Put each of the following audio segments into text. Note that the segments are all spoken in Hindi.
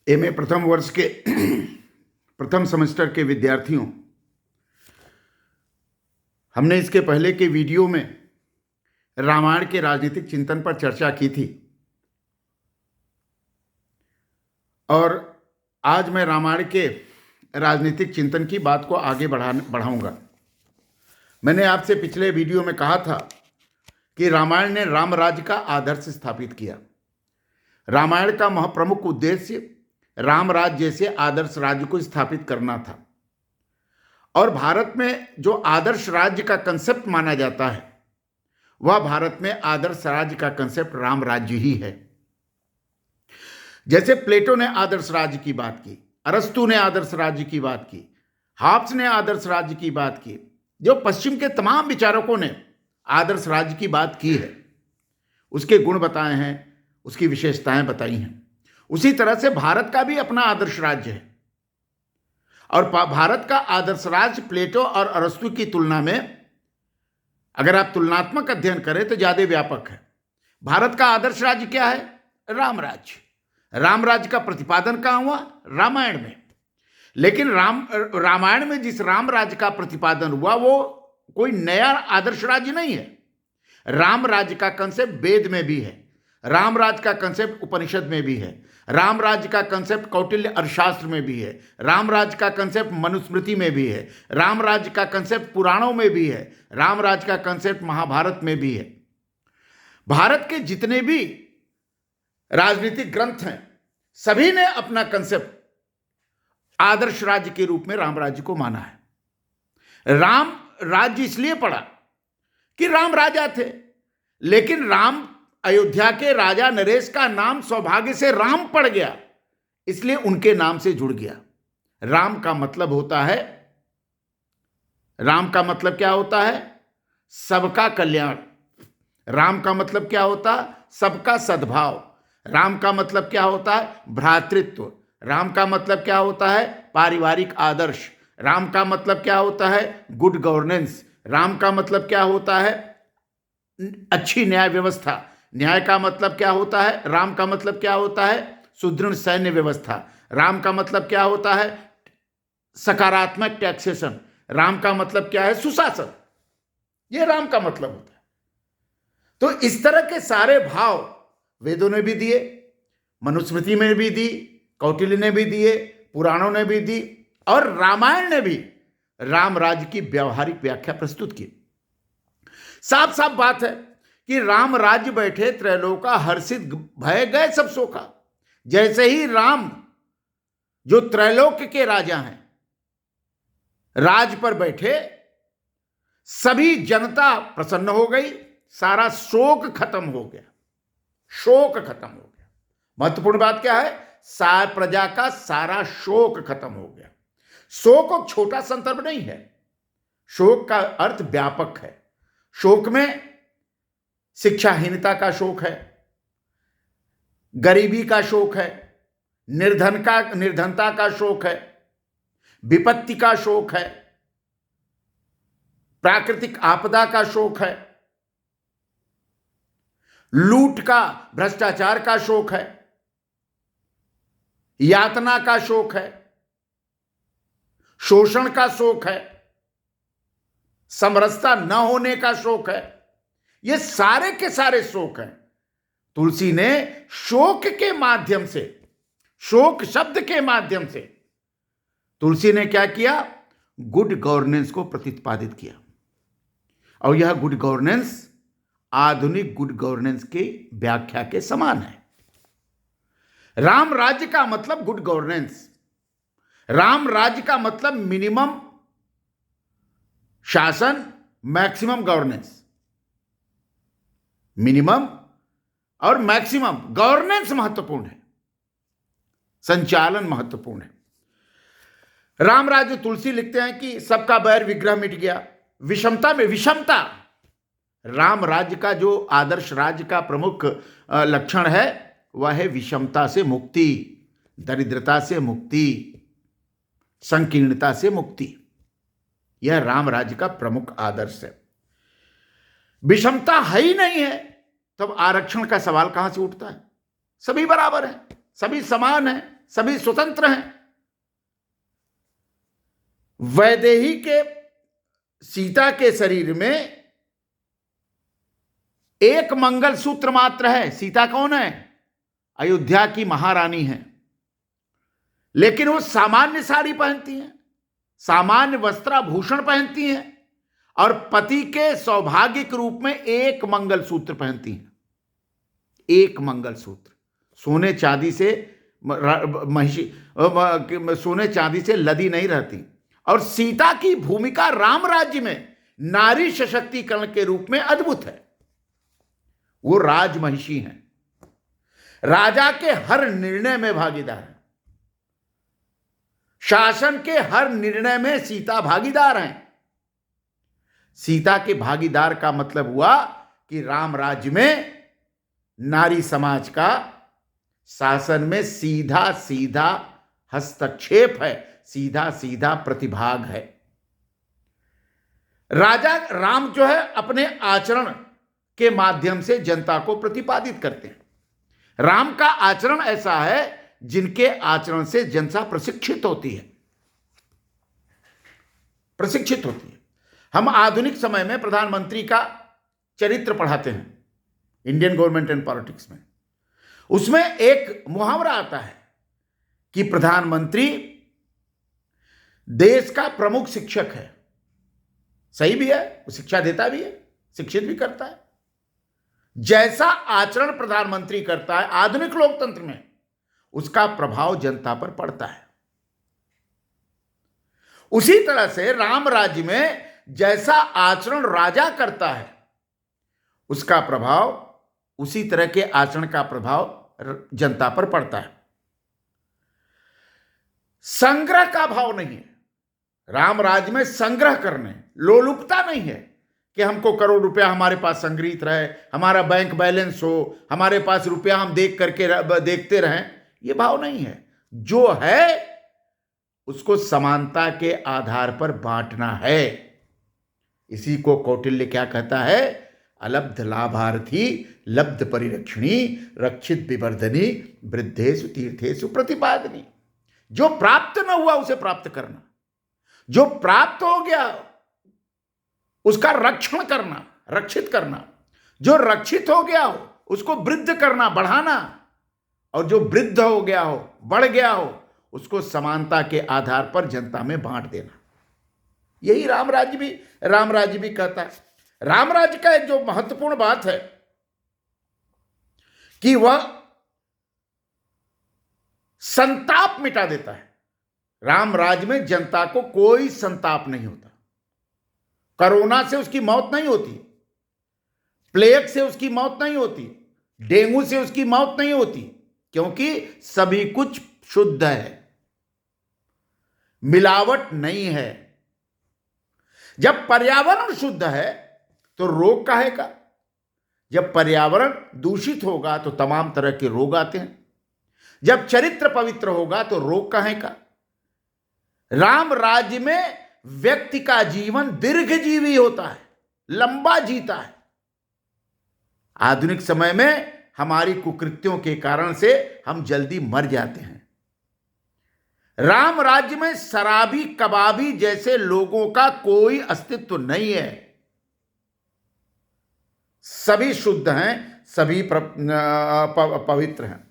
एमए प्रथम वर्ष के प्रथम सेमेस्टर के विद्यार्थियों, हमने इसके पहले के वीडियो में रामायण के राजनीतिक चिंतन पर चर्चा की थी और आज मैं रामायण के राजनीतिक चिंतन की बात को आगे बढ़ाऊंगा। मैंने आपसे पिछले वीडियो में कहा था कि रामायण ने राम राज्य का आदर्श स्थापित किया। रामायण का प्रमुख उद्देश्य राम राज्य जैसे आदर्श राज्य को स्थापित करना था और भारत में जो आदर्श राज्य का कंसेप्ट माना जाता है वह भारत में आदर्श राज्य का कंसेप्ट राम राज्य ही है। जैसे प्लेटो ने आदर्श राज्य की बात की, अरस्तु ने आदर्श राज्य की बात की, हॉब्स ने आदर्श राज्य की बात की, जो पश्चिम के तमाम विचारकों ने आदर्श राज्य की बात की है, उसके गुण बताए हैं, उसकी विशेषताएं बताई हैं। उसी तरह से भारत का भी अपना आदर्श राज्य है और भारत का आदर्श राज्य प्लेटो और अरस्तु की तुलना में अगर आप तुलनात्मक अध्ययन करें तो ज्यादा व्यापक है। भारत का आदर्श राज्य क्या है? राम राज्य। राम राज्य का प्रतिपादन कहां हुआ? रामायण में। लेकिन रामायण में जिस राम राज्य का प्रतिपादन हुआ वो कोई नया आदर्श राज्य नहीं है। राम राज्य का कंसेप्ट वेद में भी है, राम राज्य का कंसेप्ट उपनिषद में भी है, राम राज्य का कंसेप्ट कौटिल्य अर्थशास्त्र में भी है, राम राज्य का कंसेप्ट मनुस्मृति में भी है, राम राज्य का कंसेप्ट पुराणों में भी है, राम राज्य का कंसेप्ट महाभारत में भी है। भारत के जितने भी राजनीतिक ग्रंथ हैं सभी ने अपना कंसेप्ट आदर्श राज्य के रूप में राम राज्य को माना है। राम राज्य इसलिए पड़ा कि राम राजा थे, लेकिन राम अयोध्या के राजा नरेश का नाम सौभाग्य से राम पड़ गया, इसलिए उनके नाम से जुड़ गया। राम का मतलब होता है, राम का मतलब क्या होता है? सबका कल्याण। राम का मतलब क्या होता है? सबका सद्भाव। राम का मतलब क्या होता है? भ्रातृत्व। राम का मतलब क्या होता है? पारिवारिक आदर्श। राम का मतलब क्या होता है? Good governance. राम का मतलब क्या होता है? अच्छी न्याय व्यवस्था। न्याय का मतलब क्या होता है? राम का मतलब क्या होता है? सुदृढ़ सैन्य व्यवस्था। राम का मतलब क्या होता है? सकारात्मक टैक्सेशन। राम का मतलब क्या है? सुशासन। यह राम का मतलब होता है। तो इस तरह के सारे भाव वेदों ने भी दिए, मनुस्मृति में भी दी, कौटिल्य ने भी दिए, पुराणों ने भी दी और रामायण ने भी राम राज्य की व्यावहारिक व्याख्या प्रस्तुत की। साफ साफ बात है कि राम राज्य बैठे त्रैलोका हर्षित भय गए सब शोका। जैसे ही राम जो त्रैलोक के राजा हैं राज पर बैठे, सभी जनता प्रसन्न हो गई, सारा शोक खत्म हो गया। शोक खत्म हो गया। महत्वपूर्ण बात क्या है? प्रजा का सारा शोक खत्म हो गया। शोक एक छोटा संदर्भ नहीं है, शोक का अर्थ व्यापक है। शोक में शिक्षाहीनता का शोक है, गरीबी का शोक है, निर्धनता का शोक है, विपत्ति का शोक है, प्राकृतिक आपदा का शोक है, लूट का, भ्रष्टाचार का शोक है, यातना का शोक है, शोषण का शोक है, समरसता न होने का शोक है। ये सारे के सारे शोक हैं। तुलसी ने शोक के माध्यम से, शोक शब्द के माध्यम से तुलसी ने क्या किया? गुड गवर्नेंस को प्रतिपादित किया और यह गुड गवर्नेंस आधुनिक गुड गवर्नेंस की व्याख्या के समान है। राम राज्य का मतलब गुड गवर्नेंस। राम राज्य का मतलब मिनिमम शासन, मैक्सिमम गवर्नेंस। मिनिमम और मैक्सिमम गवर्नेंस महत्वपूर्ण है, संचालन महत्वपूर्ण है। राम राज्य तुलसी लिखते हैं कि सबका बैर विग्रह मिट गया, विषमता में विषमता। राम राज्य का जो आदर्श राज्य का प्रमुख लक्षण है वह है विषमता से मुक्ति, दरिद्रता से मुक्ति, संकीर्णता से मुक्ति। यह राम राज्य का प्रमुख आदर्श है। विषमता है ही नहीं है, तब आरक्षण का सवाल कहां से उठता है? सभी बराबर हैं, सभी समान हैं, सभी स्वतंत्र हैं। वैदेही के सीता के शरीर में एक मंगलसूत्र मात्र है। सीता कौन है? अयोध्या की महारानी है, लेकिन वो सामान्य साड़ी पहनती हैं, सामान्य वस्त्राभूषण पहनती हैं और पति के सौभाग्य के रूप में एक मंगलसूत्र पहनती हैं। एक मंगलसूत्र सोने चांदी से महिषी सोने चांदी से लदी नहीं रहती। और सीता की भूमिका राम राज्य में नारी सशक्तिकरण के रूप में अद्भुत है। वो राजमहिषी हैं, राजा के हर निर्णय में भागीदार है, शासन के हर निर्णय में सीता भागीदार हैं। सीता के भागीदार का मतलब हुआ कि राम राज्य में नारी समाज का शासन में सीधा सीधा हस्तक्षेप है, सीधा सीधा प्रतिभाग है। राजा राम जो है अपने आचरण के माध्यम से जनता को प्रतिपादित करते हैं। राम का आचरण ऐसा है जिनके आचरण से जनता प्रशिक्षित होती है, प्रशिक्षित होती है। हम आधुनिक समय में प्रधानमंत्री का चरित्र पढ़ाते हैं इंडियन गवर्नमेंट एंड पॉलिटिक्स में। उसमें एक मुहावरा आता है कि प्रधानमंत्री देश का प्रमुख शिक्षक है। सही भी है, वो शिक्षा देता भी है, शिक्षित भी करता है। जैसा आचरण प्रधानमंत्री करता है आधुनिक लोकतंत्र में, उसका प्रभाव जनता पर पड़ता है। उसी तरह से राम राज्य में जैसा आचरण राजा करता है, उसका प्रभाव, उसी तरह के आचरण का प्रभाव जनता पर पड़ता है। संग्रह का भाव नहीं है राम राज्य में। संग्रह करने, लोलुपता नहीं है कि हमको करोड़ रुपया हमारे पास संग्रहित रहे, हमारा बैंक बैलेंस हो, हमारे पास रुपया हम देखते रहें, यह भाव नहीं है। जो है उसको समानता के आधार पर बांटना है। इसी को कौटिल्य क्या कहता है? अलब्ध लाभार्थी लब्ध परिरक्षणी रक्षित विवर्धनी वृद्धेषु तीर्थेषु प्रतिपादनी। जो प्राप्त न हुआ उसे प्राप्त करना, जो प्राप्त हो गया उसका रक्षण करना, रक्षित करना, जो रक्षित हो गया हो उसको वृद्ध करना, बढ़ाना, और जो वृद्ध हो गया हो, बढ़ गया हो, उसको समानता के आधार पर जनता में बांट देना। यही राम राज्य भी कहता है। राम राज्य का एक जो महत्वपूर्ण बात है कि वह संताप मिटा देता है। राम राज्य में जनता को कोई संताप नहीं होता। कोरोना से उसकी मौत नहीं होती, प्लेग से उसकी मौत नहीं होती, डेंगू से उसकी मौत नहीं होती, क्योंकि सभी कुछ शुद्ध है, मिलावट नहीं है। जब पर्यावरण शुद्ध है तो रोग काहे का? जब पर्यावरण दूषित होगा तो तमाम तरह के रोग आते हैं। जब चरित्र पवित्र होगा तो रोग काहे का? राम राज्य में व्यक्ति का जीवन दीर्घजीवी होता है, लंबा जीता है। आधुनिक समय में हमारी कुकृत्यों के कारण से हम जल्दी मर जाते हैं। राम राज्य में शराबी कबाबी जैसे लोगों का कोई अस्तित्व नहीं है। सभी शुद्ध हैं, सभी पवित्र हैं।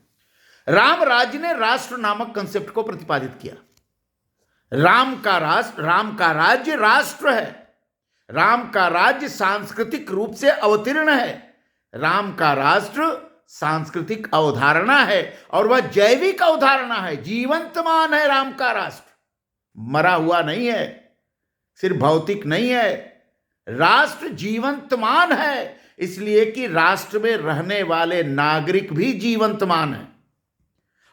राम राज्य ने राष्ट्र नामक कंसेप्ट को प्रतिपादित किया। राम का राज्य राष्ट्र है। राम का राज्य सांस्कृतिक रूप से अवतीर्ण है। राम का राष्ट्र सांस्कृतिक अवधारणा है और वह जैविक अवधारणा है, जीवंतमान है। राम का राष्ट्र मरा हुआ नहीं है, सिर्फ भौतिक नहीं है। राष्ट्र जीवंतमान है, इसलिए कि राष्ट्र में रहने वाले नागरिक भी जीवंतमान हैं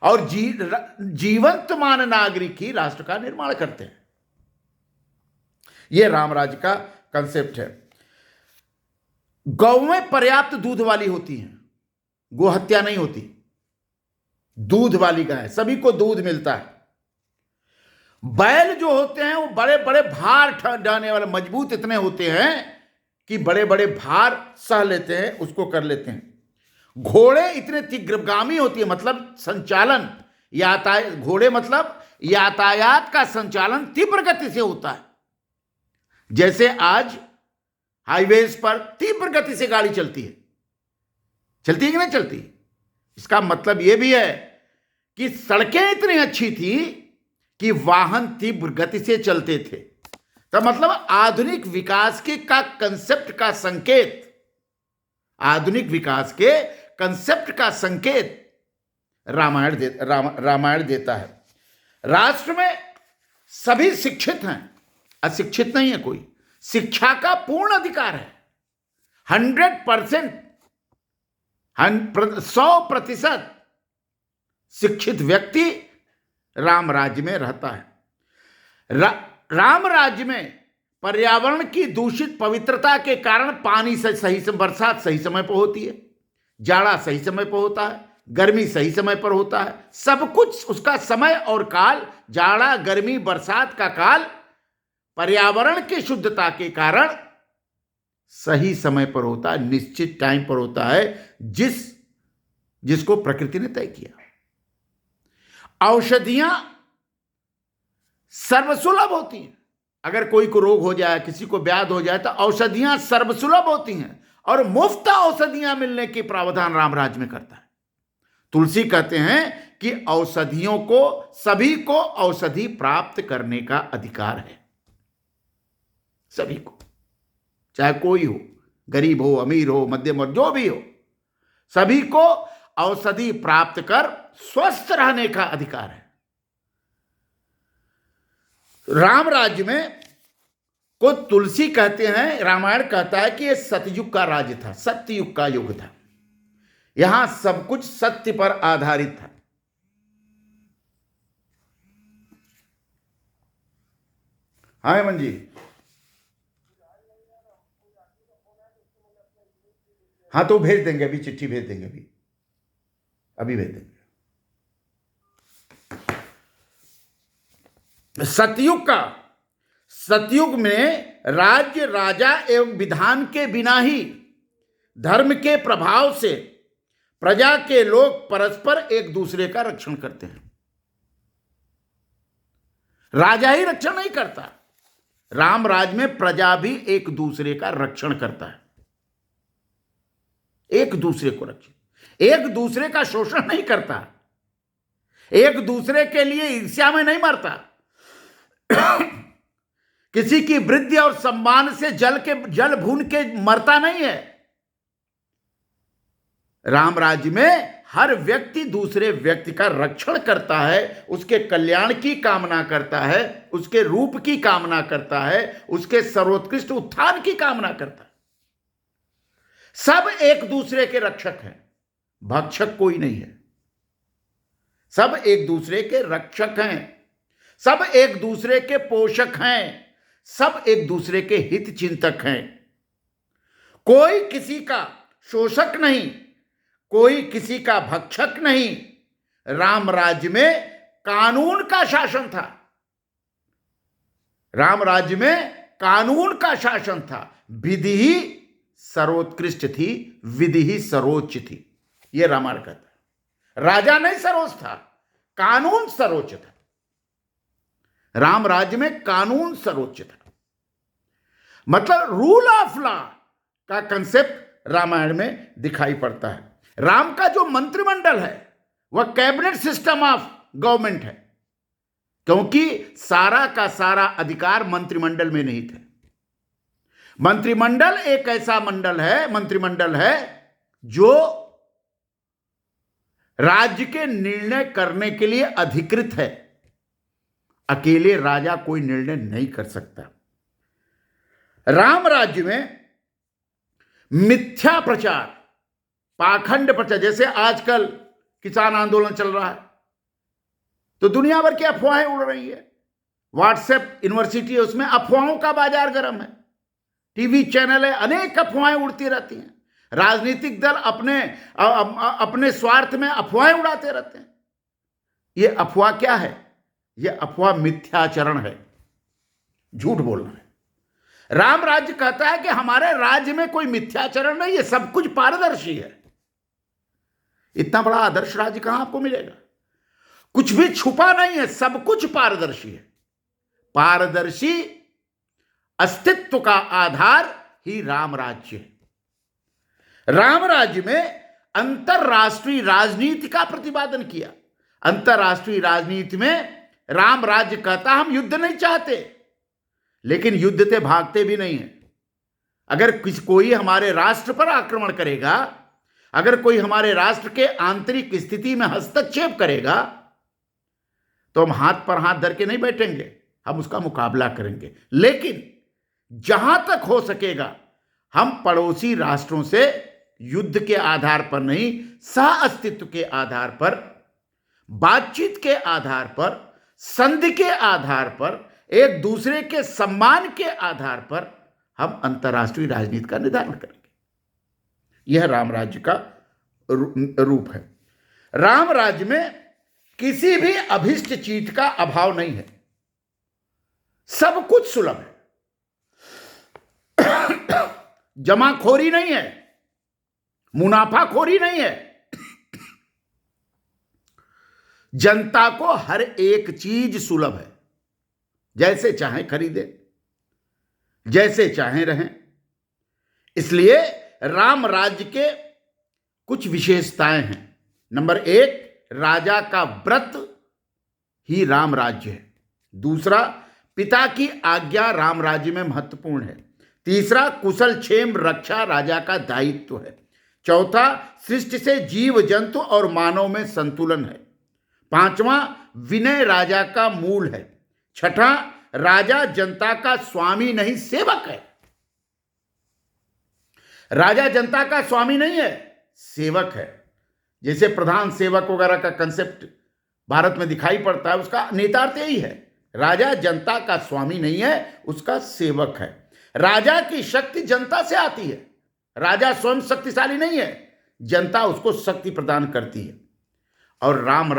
और जीवंतमान नागरिक ही राष्ट्र का निर्माण करते हैं। यह राम राज्य का कंसेप्ट है। गौएं पर्याप्त दूध वाली होती हैं, गोहत्या नहीं होती, दूध वाली गाय, सभी को दूध मिलता है। बैल जो होते हैं वो बड़े बड़े भार ढाने वाले, मजबूत इतने होते हैं कि बड़े बड़े भार सह लेते हैं, उसको कर लेते हैं। घोड़े इतने तीव्रगामी होती है, मतलब संचालन घोड़े मतलब यातायात का संचालन तीव्र गति से होता है। जैसे आज हाईवेज पर तीव्र गति से गाड़ी चलती है कि नहीं चलती? इसका मतलब यह भी है कि सड़कें इतनी अच्छी थी कि वाहन तीव्र गति से चलते थे। तो मतलब आधुनिक विकास के का कंसेप्ट का संकेत, आधुनिक विकास के कंसेप्ट का संकेत रामायण देता है। राष्ट्र में सभी शिक्षित हैं, अशिक्षित नहीं है कोई। शिक्षा का पूर्ण अधिकार है, 100%, 100% शिक्षित व्यक्ति राम राज्य में रहता है। राम राज्य में पर्यावरण की दूषित पवित्रता के कारण पानी से सही से बरसात सही समय पर होती है, जाड़ा सही समय पर होता है, गर्मी सही समय पर होता है। सब कुछ उसका समय और काल, जाड़ा गर्मी बरसात का काल पर्यावरण की शुद्धता के कारण सही समय पर होता है, निश्चित टाइम पर होता है, जिसको प्रकृति ने तय किया। औषधियां सर्वसुलभ होती हैं। अगर कोई को रोग हो जाए, किसी को व्याध हो जाए, तो औषधियां सर्वसुलभ होती हैं और मुफ्त औषधियां मिलने की प्रावधान राम राज्य में करता है। तुलसी कहते हैं कि औषधियों को, सभी को औषधि प्राप्त करने का अधिकार है। सभी को, चाहे कोई हो, गरीब हो, अमीर हो, मध्यम हो, जो भी हो, सभी को औषधि प्राप्त कर स्वस्थ रहने का अधिकार है। राम राज्य में को तुलसी कहते हैं, रामायण कहता है कि यह सतयुग का राज्य था, सत्ययुग का युग था। यहां सब कुछ सत्य पर आधारित था। हाँ हेमंत जी, हाँ तो भेज देंगे, अभी चिट्ठी भेज देंगे, अभी भेज देंगे। सतयुग में राज्य, राजा एवं विधान के बिना ही धर्म के प्रभाव से प्रजा के लोग परस्पर एक दूसरे का रक्षण करते हैं। राजा ही रक्षण नहीं करता, राम राज्य में प्रजा भी एक दूसरे का रक्षण करता है, एक दूसरे को रक्षण, एक दूसरे का शोषण नहीं करता, एक दूसरे के लिए ईर्ष्या में नहीं मरता, किसी की वृद्धि और सम्मान से जल भून के मरता नहीं है। राम राज्य में हर व्यक्ति दूसरे व्यक्ति का रक्षण करता है, उसके कल्याण की कामना करता है, उसके रूप की कामना करता है, उसके सर्वोत्कृष्ट उत्थान की कामना करता है। सब एक दूसरे के रक्षक हैं, भक्षक कोई नहीं है। सब एक दूसरे के रक्षक हैं, सब एक दूसरे के पोषक हैं, सब एक दूसरे के हित चिंतक हैं। कोई किसी का शोषक नहीं, कोई किसी का भक्षक नहीं। राम राज्य में कानून का शासन था, राम राज्य में कानून का शासन था। विधि ही सर्वोत्कृष्ट थी, विधि ही सर्वोच्च थी, यह रामायण कहता है। राजा नहीं सर्वोच्च था, कानून सर्वोच्च था। राम राज्य में कानून सर्वोच्च था, मतलब रूल ऑफ लॉ का कंसेप्ट रामायण में दिखाई पड़ता है। राम का जो मंत्रिमंडल है वह कैबिनेट सिस्टम ऑफ गवर्नमेंट है, क्योंकि सारा का सारा अधिकार मंत्रिमंडल में नहीं थे। मंत्रिमंडल एक ऐसा मंत्रिमंडल है जो राज्य के निर्णय करने के लिए अधिकृत है। अकेले राजा कोई निर्णय नहीं कर सकता। राम राज्य में मिथ्या प्रचार, पाखंड प्रचार, जैसे आजकल किसान आंदोलन चल रहा है तो दुनिया भर की अफवाहें उड़ रही है। व्हाट्सएप यूनिवर्सिटी है, उसमें अफवाहों का बाजार गर्म है। टीवी चैनल है, अनेक अफवाहें उड़ती रहती हैं। राजनीतिक दल अपने स्वार्थ में अफवाहें उड़ाते रहते हैं। यह अफवाह क्या है? यह अफवाह मिथ्याचरण है, झूठ बोलना है। राम राज्य कहता है कि हमारे राज्य में कोई मिथ्याचरण नहीं है, सब कुछ पारदर्शी है। इतना बड़ा आदर्श राज्य कहां आपको मिलेगा? कुछ भी छुपा नहीं है, सब कुछ पारदर्शी है। पारदर्शी अस्तित्व का आधार ही राम राज्य है। राम राज्य में अंतरराष्ट्रीय राजनीति का प्रतिपादन किया। अंतरराष्ट्रीय राजनीति में राम राज्य कहता हम युद्ध नहीं चाहते, लेकिन युद्ध से भागते भी नहीं है। अगर कोई हमारे राष्ट्र पर आक्रमण करेगा, अगर कोई हमारे राष्ट्र के आंतरिक स्थिति में हस्तक्षेप करेगा, तो हम हाथ पर हाथ धर के नहीं बैठेंगे, हम उसका मुकाबला करेंगे। लेकिन जहां तक हो सकेगा हम पड़ोसी राष्ट्रों से युद्ध के आधार पर नहीं, सह अस्तित्व के आधार पर, बातचीत के आधार पर, संधि के आधार पर, एक दूसरे के सम्मान के आधार पर हम अंतर्राष्ट्रीय राजनीति का निर्धारण करेंगे। यह राम राज्य का रूप है। राम राज्य में किसी भी अभिष्ट चीज का अभाव नहीं है, सब कुछ सुलभ है। जमाखोरी नहीं है, मुनाफाखोरी नहीं है। जनता को हर एक चीज सुलभ है, जैसे चाहे खरीदे, जैसे चाहे रहें। इसलिए राम राज्य के कुछ विशेषताएं हैं। नंबर 1, राजा का व्रत ही राम राज्य है। दूसरा, पिता की आज्ञा राम राज्य में महत्वपूर्ण है। तीसरा, कुशल क्षेम रक्षा राजा का दायित्व है। चौथा, सृष्टि से जीव जंतु और मानव में संतुलन है। पांचवा, विनय राजा का मूल है। छठा, राजा जनता का स्वामी नहीं सेवक है। राजा जनता का स्वामी नहीं है, सेवक है। जैसे प्रधान सेवक वगैरह का कंसेप्ट भारत में दिखाई पड़ता है, उसका नेतार्थ यही है। राजा जनता का स्वामी नहीं है, उसका सेवक है। राजा की शक्ति जनता से आती है। राजा स्वयं शक्तिशाली नहीं है, जनता उसको शक्ति प्रदान करती है। और राम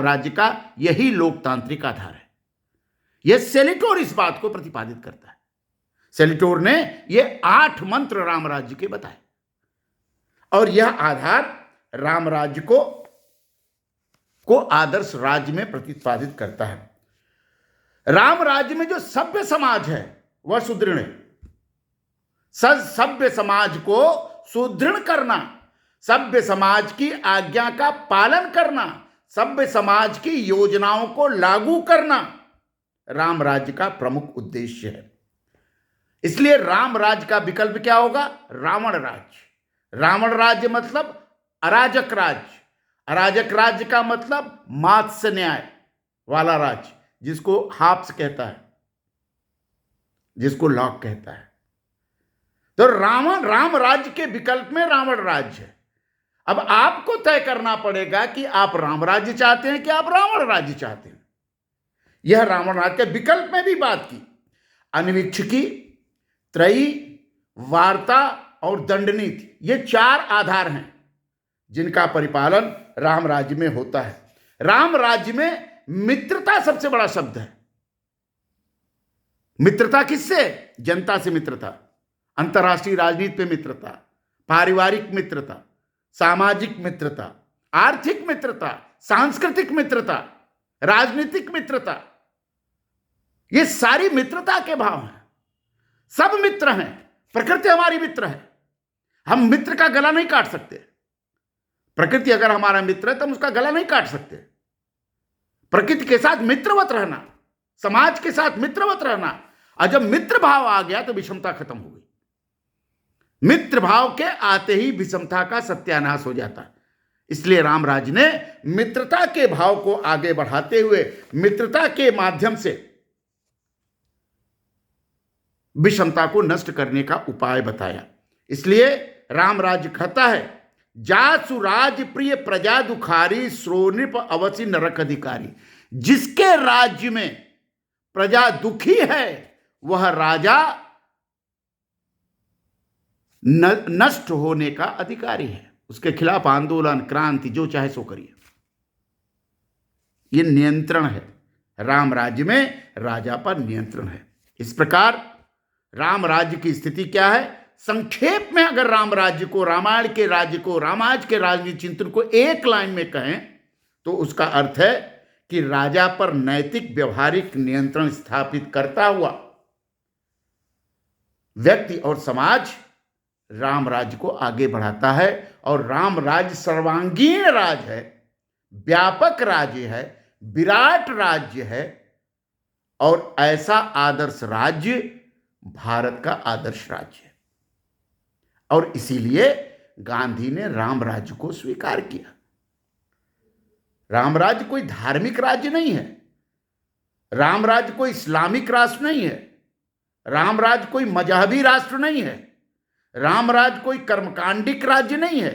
राज्य का यही लोकतांत्रिक आधार है। यह सेलिटोर इस बात को प्रतिपादित करता है। सेलिटोर ने ये 8 मंत्र राम राज्य के बताए, और यह आधार राम राज्य को आदर्श राज्य में प्रतिपादित करता है। राम राज्य में जो सभ्य समाज है वह सुदृढ़ है। सभ्य समाज को सुदृढ़ करना, सभ्य समाज की आज्ञा का पालन करना, सभ्य समाज की योजनाओं को लागू करना राम राज्य का प्रमुख उद्देश्य है। इसलिए राम राज्य का विकल्प क्या होगा? रावण राज्य। रावण राज्य मतलब अराजक राज्य। अराजक राज्य का मतलब मात्स्य न्याय वाला राज्य, जिसको हाप्स कहता है, जिसको लॉक कहता है। तो राम राज्य के विकल्प में रावण राज्य है। अब आपको तय करना पड़ेगा कि आप राम राज्य चाहते हैं कि आप रावण राज्य चाहते हैं। यह रावण राज्य के विकल्प में भी बात की। अनवीक्षिकी, त्रयी, वार्ता और दंडनीति, ये 4 आधार हैं जिनका परिपालन राम राज्य में होता है। राम राज्य में मित्रता सबसे बड़ा शब्द है। मित्रता किससे? जनता से मित्रता, अंतर्राष्ट्रीय राजनीति पे मित्रता, पारिवारिक मित्रता, सामाजिक मित्रता, आर्थिक मित्रता, सांस्कृतिक मित्रता, राजनीतिक मित्रता, ये सारी मित्रता के भाव हैं। सब मित्र हैं, प्रकृति हमारी मित्र है। हम मित्र का गला नहीं काट सकते। प्रकृति अगर हमारा मित्र है तो हम उसका गला नहीं काट सकते। प्रकृति के साथ मित्रवत रहना, समाज के साथ मित्रवत रहना, और जब मित्र भाव आ गया तो विषमता खत्म हो गई। मित्र भाव के आते ही विषमता का सत्यानाश हो जाता है। इसलिए राम राज्य ने मित्रता के भाव को आगे बढ़ाते हुए मित्रता के माध्यम से विषमता को नष्ट करने का उपाय बताया। इसलिए राम राज्य कहता है, जासु राज प्रिय प्रजा दुखारी, श्रोनिप अवसि नरक अधिकारी। जिसके राज्य में प्रजा दुखी है वह राजा नष्ट होने का अधिकारी है। उसके खिलाफ आंदोलन, क्रांति, जो चाहे सो करिए। यह नियंत्रण है। राम राज्य में राजा पर नियंत्रण है। इस प्रकार राम राज्य की स्थिति क्या है? संक्षेप में अगर राम राज्य को, रामायण के राज्य को, रामायण के राजनीति चिंतन को एक लाइन में कहें तो उसका अर्थ है कि राजा पर नैतिक व्यवहारिक नियंत्रण स्थापित करता हुआ व्यक्ति और समाज राम राज्य को आगे बढ़ाता है। और राम राज्य सर्वांगीण राज्य है, व्यापक राज्य है, विराट राज्य है, और ऐसा आदर्श राज्य भारत का आदर्श राज्य है। और इसीलिए गांधी ने राम राज्य को स्वीकार किया। राम राज्य कोई धार्मिक राज्य नहीं है, राम राज्य कोई इस्लामिक राष्ट्र नहीं है, राम राज्य कोई मजहबी राष्ट्र नहीं है, राम राज्य कोई कर्मकांडिक राज्य नहीं है।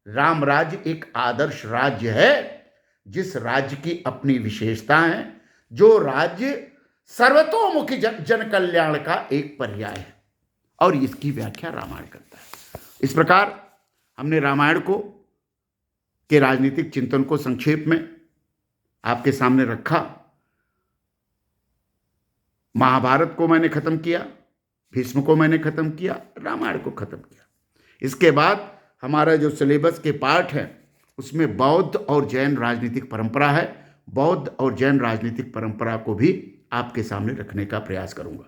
राम राज्य एक आदर्श राज्य है, जिस राज्य की अपनी विशेषताएं हैं, जो राज्य सर्वतोमुखी जन कल्याण का एक पर्याय है, और इसकी व्याख्या रामायण करता है। इस प्रकार हमने रामायण को के राजनीतिक चिंतन को संक्षेप में आपके सामने रखा। महाभारत को मैंने खत्म किया, भीष्म को मैंने खत्म किया, रामायण को खत्म किया। इसके बाद हमारा जो सिलेबस के पार्ट है उसमें बौद्ध और जैन राजनीतिक परंपरा है। बौद्ध और जैन राजनीतिक परंपरा को भी आपके सामने रखने का प्रयास करूंगा।